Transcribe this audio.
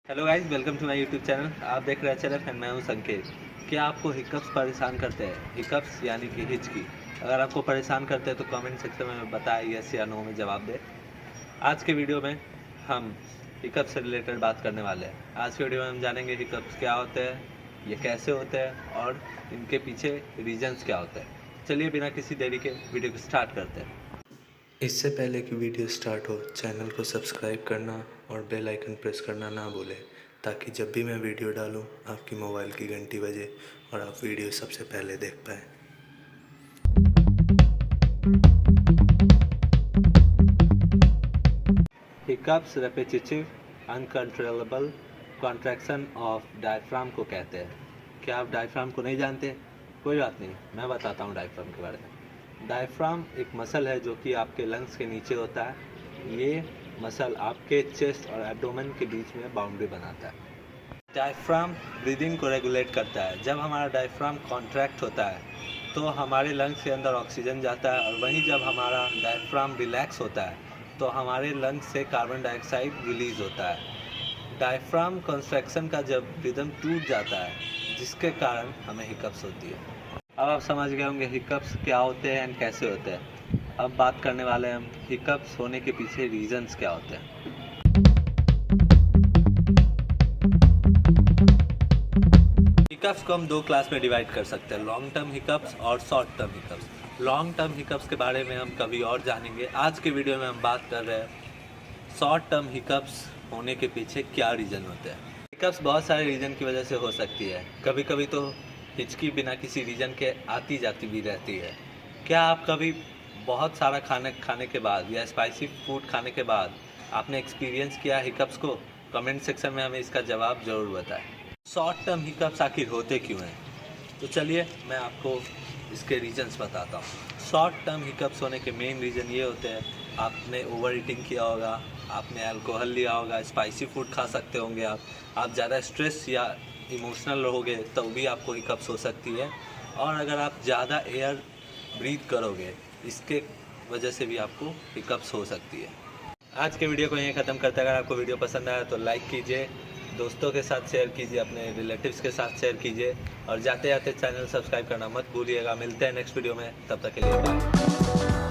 Hello guys, welcome to my YouTube channel. आप देख रहे हैं चैनल एंड मैं हूं संकेत। क्या आपको हिकअप्स परेशान करते हैं? हिकअप्स यानी कि हिचकी अगर आपको परेशान करते हैं तो कमेंट सेक्शन में बताएं, यस या नो में जवाब दें। आज के वीडियो में हम हिकअप्स से रिलेटेड बात करने वाले हैं। आज के वीडियो में हम जानेंगे हिकअप्स क्या होते हैं, ये कैसे होते हैं और इनके पीछे रीजंस क्या होते हैं। चलिए बिना किसी देरी के वीडियो को स्टार्ट करते हैं। इससे पहले कि वीडियो स्टार्ट हो, चैनल को सब्सक्राइब करना और बेल आइकन प्रेस करना ना भूलें, ताकि जब भी मैं वीडियो डालूं आपकी मोबाइल की घंटी बजे और आप वीडियो सबसे पहले देख पाएँ। Hiccups repetitive uncontrollable contraction of diaphragm को कहते हैं। क्या आप डायफ्राम को नहीं जानते? कोई बात नहीं, मैं बताता हूँ डायफ्राम के बारे में। डायफ्राम एक मसल है जो कि आपके लंग्स के नीचे होता है। ये मसल आपके चेस्ट और एब्डोमेन के बीच में बाउंड्री बनाता है। डायफ्राम ब्रीदिंग को रेगुलेट करता है। जब हमारा डायफ्राम कॉन्ट्रैक्ट होता है तो हमारे लंग्स के अंदर ऑक्सीजन जाता है, और वहीं जब हमारा डायफ्राम रिलैक्स होता है तो हमारे लंग्स से कार्बन डाइऑक्साइड रिलीज होता है। डायफ्राम कंस्ट्रक्शन का जब रिदम टूट जाता है, जिसके कारण हमें हिकअप्स होती है। अब आप समझ गए होंगे हिकअप्स क्या होते हैं एंड कैसे होते हैं। अब बात करने वाले हैं हम हिकअप्स होने के पीछे रीजंस क्या होते हैं। हिकअप्स को हम दो क्लास में डिवाइड कर सकते हैं, लॉन्ग टर्म हिकअप्स और short term hiccups. Long term hiccups के बारे में हम कभी और जानेंगे। आज के वीडियो में हम बात कर रहे हैं शॉर्ट टर्म हिकअप्स होने के पीछे क्या रीज़न होते हैं। हिकअप्स बहुत सारे रीज़न की वजह से हो सकती है। कभी कभी तो हिचकी बिना किसी रीज़न के आती जाती भी रहती है। क्या आप कभी बहुत सारा खाना खाने के बाद या स्पाइसी फूड खाने के बाद आपने एक्सपीरियंस किया हिकअप्स को? कमेंट सेक्शन में हमें इसका जवाब ज़रूर बताएं। शॉर्ट टर्म हिकअप्स आखिर होते क्यों हैं? तो चलिए मैं आपको इसके रीजंस बताता हूँ। शॉर्ट टर्म हिकअप्स होने के मेन रीज़न ये होते हैं, आपने ओवर ईटिंग किया होगा, आपने अल्कोहल लिया होगा, स्पाइसी फूड खा सकते होंगे, आप ज़्यादा स्ट्रेस या इमोशनल रहोगे तो भी आपको हिकअप्स हो सकती है, और अगर आप ज़्यादा एयर ब्रीथ करोगे इसके वजह से भी आपको हिकअप्स हो सकती है। आज के वीडियो को यहीं ख़त्म करते हैं। अगर आपको वीडियो पसंद आया तो लाइक कीजिए, दोस्तों के साथ शेयर कीजिए, अपने रिलेटिव्स के साथ शेयर कीजिए, और जाते जाते चैनल सब्सक्राइब करना मत भूलिएगा। मिलते हैं नेक्स्ट वीडियो में, तब तक के लिए बाय।